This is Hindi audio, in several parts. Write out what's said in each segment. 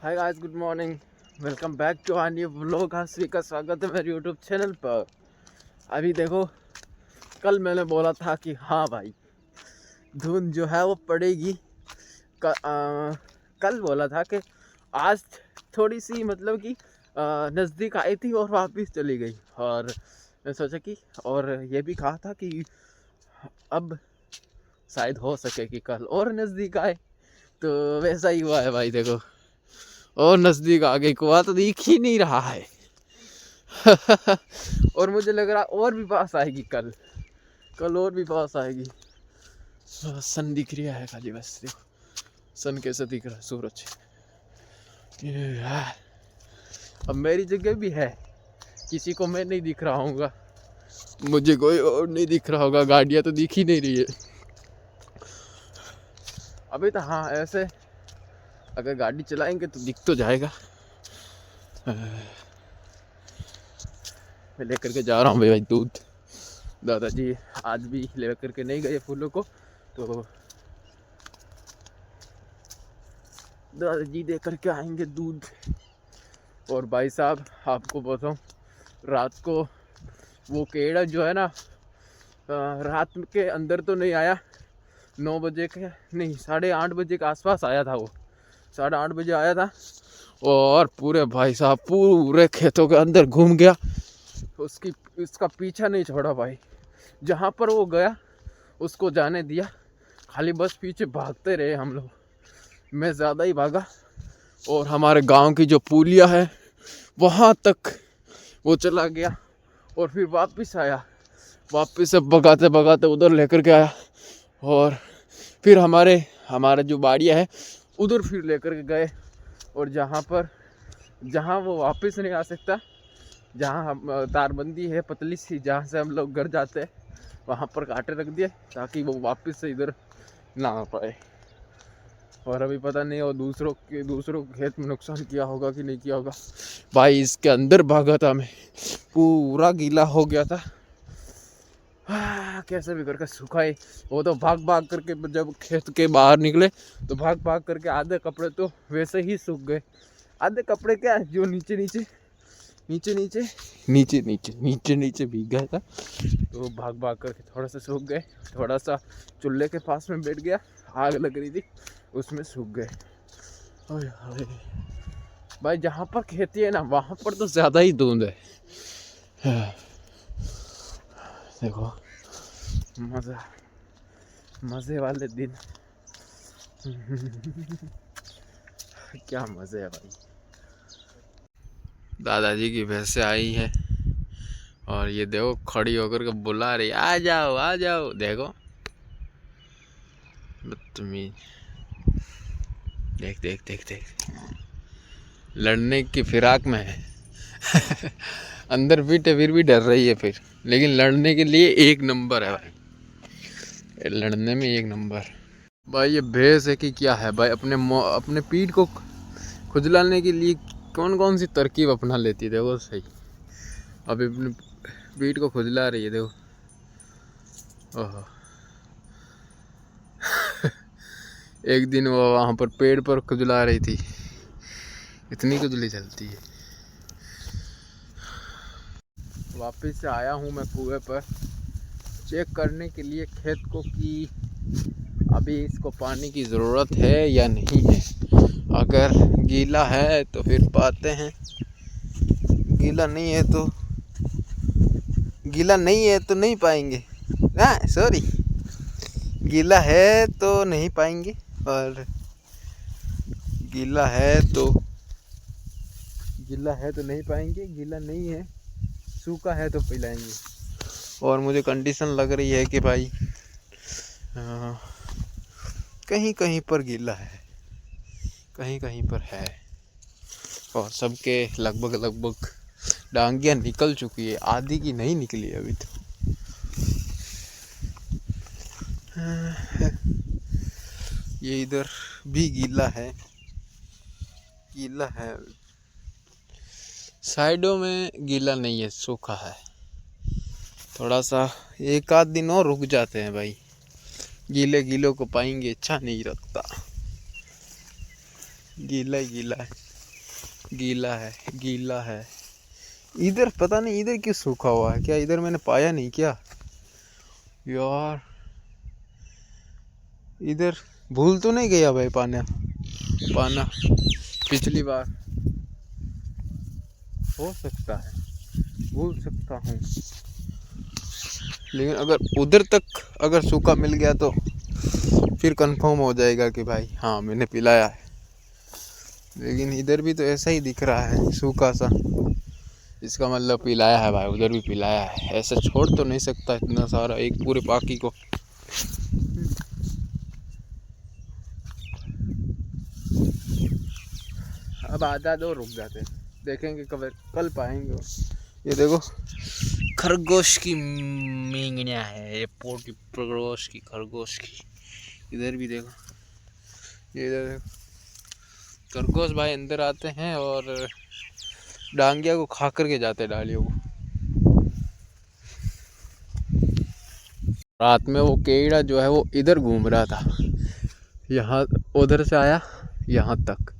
Hi guys, good morning. Welcome back to our new vlog. आप सभी का स्वागत है मेरे यूट्यूब चैनल पर। अभी देखो, कल मैंने बोला था कि हाँ भाई, धुंध जो है वो पड़ेगी। कल बोला था कि आज थोड़ी सी मतलब कि नज़दीक आई थी और वापस चली गई। और मैं सोचा कि और ये भी कहा था कि अब शायद हो सके कि कल और नज़दीक आए। तो वैसा ही हुआ है भाई। देखो, और नज़दीक आगे कुआ तो दिख ही नहीं रहा है। और मुझे लग रहा और भी पास आएगी कल। कल और भी पास आएगी। सन दिख रहा है खाली, बस देखो सन कैसे दिख रहा है, सूरज। अब मेरी जगह भी है, किसी को मैं नहीं दिख रहा हूँगा, मुझे कोई और नहीं दिख रहा होगा। गाड़ियाँ तो दिख ही नहीं रही है अभी तो। हाँ, ऐसे अगर गाड़ी चलाएंगे तो दिख तो जाएगा। मैं लेकर के जा रहा हूँ भाई दूध। दादाजी आज भी लेकर के नहीं गए फूलों को, तो दादाजी दे करके आएंगे दूध। और भाई साहब, आपको बताऊँ, रात को वो केड़ा जो है ना, रात के अंदर तो नहीं आया। 9 बजे के नहीं, 8:30 बजे के आसपास आया था वो। 8:30 बजे आया था और पूरे भाई साहब पूरे खेतों के अंदर घूम गया। उसका पीछा नहीं छोड़ा भाई। जहाँ पर वो गया उसको जाने दिया, खाली बस पीछे भागते रहे हम लोग। मैं ज़्यादा ही भागा और हमारे गांव की जो पुलिया है वहाँ तक वो चला गया और फिर वापस आया। वापस से भगाते भगाते उधर लेकर के आया और फिर हमारे जो बाड़िया है उधर फिर लेकर के गए। और जहाँ वो वापस नहीं आ सकता, जहाँ हम तारबंदी है पतली सी, जहाँ से हम लोग घर जाते हैं, वहाँ पर कांटे रख दिए ताकि वो वापस से इधर ना आ पाए। और अभी पता नहीं वो दूसरों के खेत में नुकसान किया होगा कि नहीं किया होगा। भाई इसके अंदर भागा था मैं, पूरा गीला हो गया था। कैसे भी करके सुखाए। वो तो भाग भाग करके जब खेत के बाहर निकले तो भाग भाग करके आधे कपड़े तो वैसे ही सूख गए। आधे कपड़े क्या, जो नीचे नीचे नीचे नीचे नीचे नीचे नीचे नीचे भीग गया था, तो भाग भाग करके थोड़ा सा सूख गए। थोड़ा सा चूल्हे के पास में बैठ गया, आग लग रही थी, उसमें सूख गए। भाई जहाँ पर खेती है ना, वहाँ पर तो ज़्यादा ही धुंध है। देखो, मज़ा, मज़े वाले दिन। क्या मज़े है भाई। दादाजी की भैंसे आई है और ये देखो खड़ी होकर के बुला रही, आ जाओ आ जाओ। देखो बदतमीज, देख देख देख देख, लड़ने की फिराक में है। अंदर पीटे फिर भी डर रही है फिर, लेकिन लड़ने के लिए एक नंबर है भाई, लड़ने में एक नंबर। भाई ये भैंस है कि क्या है भाई, अपने पीठ को खुजलाने के लिए कौन कौन सी तरकीब अपना लेती है। देखो सही, अभी अपने पीठ को खुजला रही है, देखो। ओहो। एक दिन वो वहाँ पर पेड़ पर खुजला रही थी, इतनी खुजली चलती है। वापस से आया हूँ मैं कुएं पर चेक करने के लिए खेत को कि अभी इसको पानी की ज़रूरत है या नहीं है। अगर गीला है तो फिर पाते हैं, गीला नहीं है तो नहीं पाएंगे। सॉरी, गीला है तो नहीं पाएंगे, और गीला है तो नहीं पाएंगे। गीला नहीं है, सूखा है तो पिलाएंगे। और मुझे कंडीशन लग रही है कि भाई कहीं कहीं पर गीला है, कहीं कहीं पर है, और सबके लगभग डांगियाँ निकल चुकी है, आधी की नहीं निकली अभी तो। ये इधर भी गीला है, साइडों में गीला नहीं है, सूखा है। थोड़ा सा एक आध दिन और रुक जाते हैं भाई, गीले को पाएंगे, अच्छा नहीं लगता। गीला ही गीला है, गीला है, गीला है। इधर पता नहीं इधर क्यों सूखा हुआ है, क्या इधर मैंने पाया नहीं क्या यार? इधर भूल तो नहीं गया भाई पाना पाना पिछली बार? हो सकता है, भूल सकता हूँ, लेकिन अगर उधर तक अगर सूखा मिल गया तो फिर कंफर्म हो जाएगा कि भाई हाँ मैंने पिलाया है। लेकिन इधर भी तो ऐसा ही दिख रहा है सूखा सा, इसका मतलब पिलाया है भाई, उधर भी पिलाया है। ऐसे छोड़ तो नहीं सकता इतना सारा एक पूरे पाकी को। अब आधा दो रुक जाते हैं, देखेंगे कल पाएंगे। ये देखो खरगोश की मींगनिया है, ये पोटी खरगोश की, खरगोश की। इधर भी देखो, ये इधर देखो खरगोश भाई अंदर आते हैं और डांगिया को खा करके जाते हैं डालियों को। रात में वो केड़ा जो है वो इधर घूम रहा था, यहाँ उधर से आया यहाँ तक,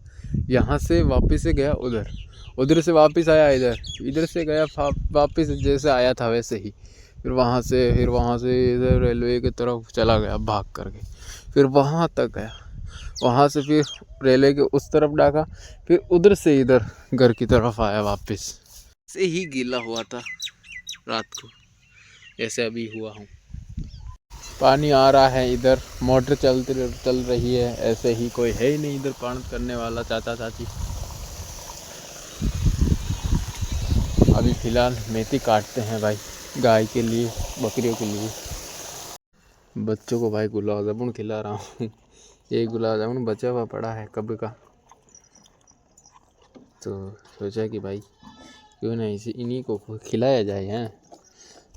यहाँ से वापस से गया उधर, उधर से वापस आया इधर, इधर से गया वापस जैसे आया था वैसे ही। फिर वहाँ से इधर रेलवे की तरफ चला गया भाग करके, फिर वहाँ तक गया, वहाँ से फिर रेलवे के उस तरफ डाका, फिर उधर से इधर घर की तरफ आया वापस। से ही गीला हुआ था रात को, ऐसे अभी हुआ हूँ। पानी आ रहा है इधर, मोटर चल रही है, ऐसे ही कोई है ही नहीं इधर पानी करने वाला चाचा चाची। अभी फ़िलहाल मेथी काटते हैं भाई, गाय के लिए, बकरियों के लिए। बच्चों को भाई गुलाब जामुन खिला रहा हूँ। ये गुलाब जामुन बचा हुआ पड़ा है कब का, तो सोचा कि भाई क्यों ना इन्हीं को खिलाया जाए। हैं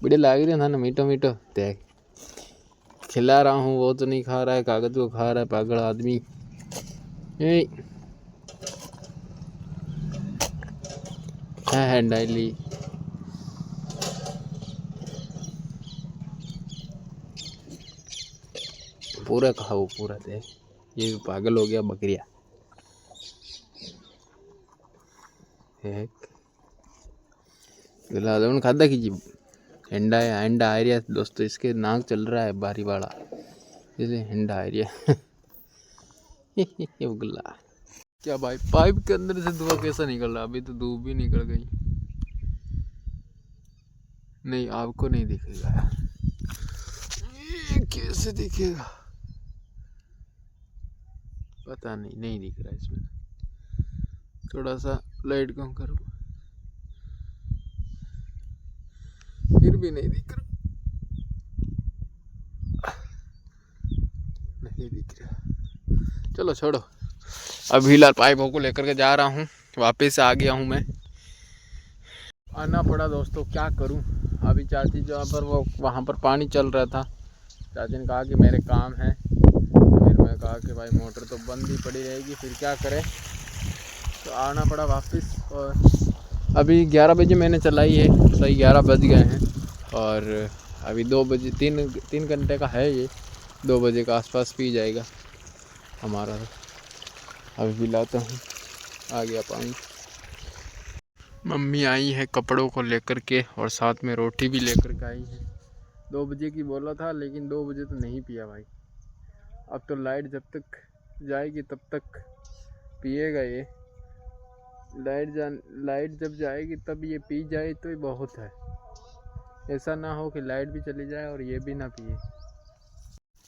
बड़े लाग रहे था ना, मीठो मीठो देख खिला रहा हूँ, वो तो नहीं खा रहा है, कागज को खा रहा है पागल आदमी। है डायली पूरा खाओ पूरा दे, ये पागल हो गया बकरिया। गुलाब जामुन खादा कीजिए, अंडा आ रहा दोस्तों, इसके नाक चल रहा है बारी वाला, इसलिए अंडा आ रहा। गुल्ला क्या भाई, पाइप के अंदर से धुआं कैसा निकल रहा? अभी तो धूप भी निकल गई। नहीं आपको नहीं दिखेगा यार, ये कैसे दिखेगा पता नहीं, नहीं दिख रहा इसमें। थोड़ा सा लाइट कम करो, फिर भी नहीं दिख रहा, नहीं दिख रहा। चलो छोड़ो, अभी लाल पाइपों को लेकर के जा रहा हूँ, वापस आ गया हूँ मैं। आना पड़ा दोस्तों, क्या करूँ। अभी चाची जहाँ पर वो वहाँ पर पानी चल रहा था, चाची ने कहा कि मेरे काम है, फिर मैं कहा कि भाई मोटर तो बंद ही पड़ी रहेगी, फिर क्या करें, तो आना पड़ा वापस। और अभी 11 बजे मैंने चलाई है, सही 11 बज गए हैं, और अभी 2 बजे 3 घंटे का है ये, 2 बजे के आसपास पी जाएगा हमारा। अभी पिलाता हूँ, आ गया पानी। मम्मी आई है कपड़ों को लेकर के, और साथ में रोटी भी लेकर के आई है। 2 बजे की बोला था, लेकिन 2 बजे तो नहीं पिया भाई। अब तो लाइट जब तक जाएगी तब तक पिएगा ये। लाइट जब जाएगी तब ये पी जाए तो ही बहुत है, ऐसा ना हो कि लाइट भी चली जाए और ये भी ना पिए।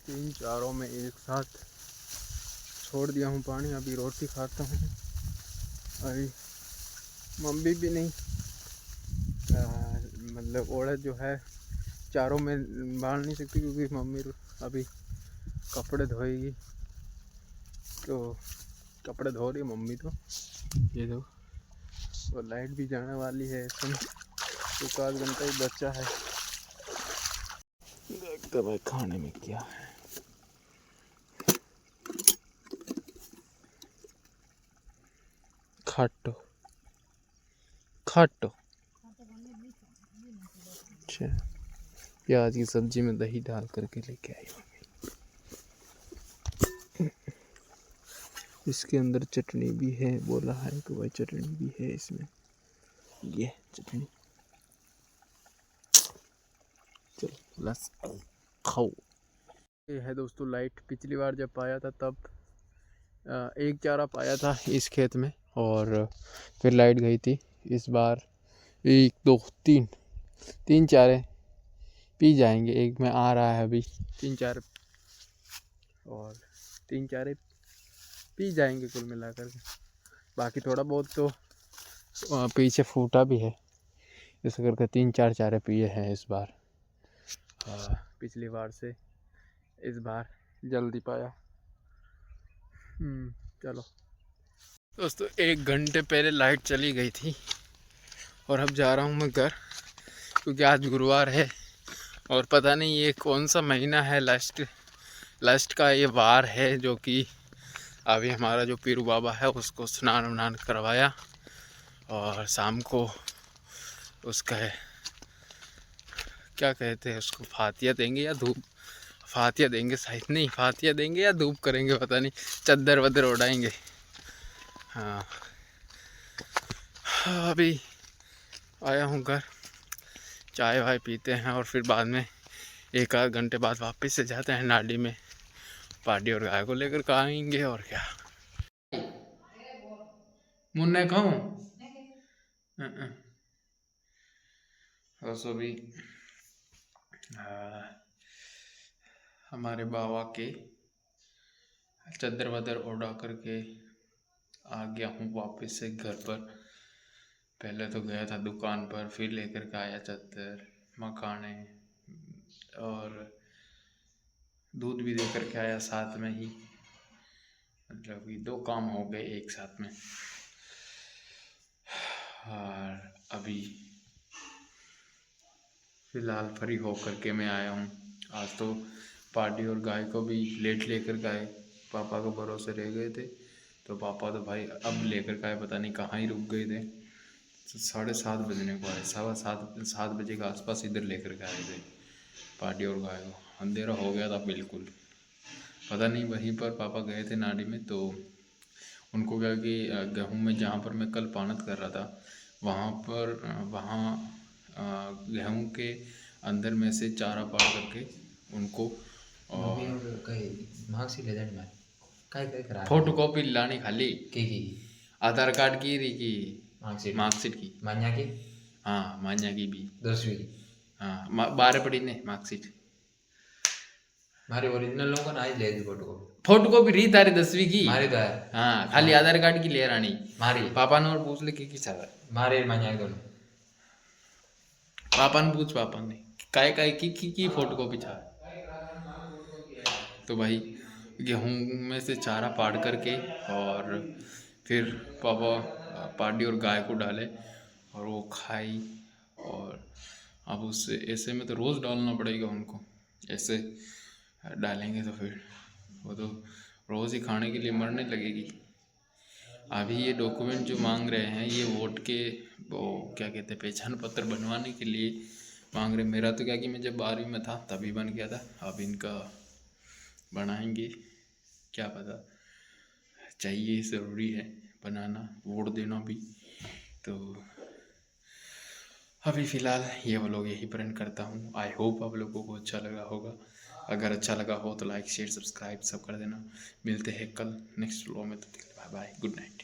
3 चारों में एक साथ छोड़ दिया हूँ पानी। अभी रोटी खाता हूँ। अभी मम्मी भी नहीं, मतलब औरत जो है चारों में बांध नहीं सकती, क्योंकि मम्मी अभी कपड़े धोएगी, तो कपड़े धो रही मम्मी। तो ये दो, और लाइट भी जाने वाली है, इसमें 1 आध घंटा ही बचा है। देखते भाई खाने में क्या है। खाटो खाटो, अच्छा प्याज की सब्जी में दही डाल करके लेके आई। इसके अंदर चटनी भी है, बोला है कि भाई चटनी भी है इसमें। ये चटनी, चलो लस खाओ। ये है दोस्तों लाइट। पिछली बार जब पाया था तब एक चारा पाया था इस खेत में और फिर लाइट गई थी। इस बार 1 2 3 चारे पी जाएंगे। एक में आ रहा है अभी 3 4 और 3 चारे पी जाएंगे कुल मिलाकर के। बाकी थोड़ा बहुत तो पीछे फूटा भी है, इस करके 3 4 चारे पिए हैं इस बार। पिछली बार से इस बार जल्दी पाया। चलो दोस्तों, 1 घंटे पहले लाइट चली गई थी और अब जा रहा हूँ मैं घर, क्योंकि आज गुरुवार है और पता नहीं ये कौन सा महीना है, लास्ट का ये वार है, जो कि अभी हमारा जो पीरू बाबा है उसको स्नान वान करवाया और शाम को उसका क्या कहते हैं उसको, फातिया देंगे या धूप, फातिया देंगे शायद, नहीं फातिया देंगे या धूप करेंगे पता नहीं, चद्दर वद्दर उड़ाएंगे। हाँ अभी आया हूँ घर, चाय वाय पीते हैं और फिर बाद में 1 आध घंटे बाद वापस से जाते हैं नाडी में, पार्टी और गाय को लेकर के आएंगे। और क्या मुन्ने कहूँ सो भी हमारे बाबा के चद्दर वद्दर उड़ा करके आ गया हूँ वापस से घर पर। पहले तो गया था दुकान पर, फिर लेकर के आया चद्दर, मखाने और दूध भी दे करके आया साथ में ही, मतलब कि 2 काम हो गए एक साथ में। और अभी फ़िलहाल फ्री होकर के मैं आया हूँ। आज तो पार्टी और गाय को भी लेट लेकर गए, पापा को भरोसे रह गए थे, तो पापा तो भाई अब लेकर गए, पता नहीं कहाँ ही रुक गए थे। तो 7:30 बजने को आए, 7:15 बजे के आसपास इधर लेकर के आए थे पार्टी और गाय को। अंधेरा हो गया था बिल्कुल, पता नहीं वहीं पर पापा गए थे नाड़ी में, तो उनको क्या कि गेहूँ में जहाँ पर मैं कल पानत कर रहा था वहाँ गेहूँ के अंदर में से चारा पाड़ करके उनको फोटो कॉपी लानी खाली की आधार कार्ड की रही की मार्कशीट की मान्या की, हाँ मान्या की भी 10वीं की, हाँ 12 पढ़ी ने मार्कशीट मारी ओरिजिनल लोगों ना ले दी फोटो कॉपी रही तारी 10वीं की मारी तो है, हाँ खाली आधार कार्ड की ले रानी मारी पापा ने और पूछ ले की चाह मारे मान्या दोनों पापा ने पूछ, पापा ने काय की फोटो कॉपी चाह। तो भाई गेहूँ में से चारा पाड़ करके और फिर पापा पार्टी और गाय को डाले और वो खाई। और अब उससे ऐसे में तो रोज़ डालना पड़ेगा उनको, ऐसे डालेंगे तो फिर वो तो रोज़ ही खाने के लिए मरने लगेगी। अभी ये डॉक्यूमेंट जो मांग रहे हैं ये वोट के वो क्या कहते हैं पहचान पत्र बनवाने के लिए मांग रहे। मेरा तो क्या कि मैं जब 12वीं में था तभी बन गया था, अब इनका बनाएंगे, क्या पता, चाहिए ज़रूरी है बनाना, वोट देना भी। तो अभी फ़िलहाल ये वो लोग यही प्रिंट करता हूँ। आई होप आप लोगों को अच्छा लगा होगा, अगर अच्छा लगा हो तो लाइक शेयर सब्सक्राइब सब कर देना। मिलते हैं कल नेक्स्ट व्लॉग में, तब तक बाय बाय, गुड नाइट।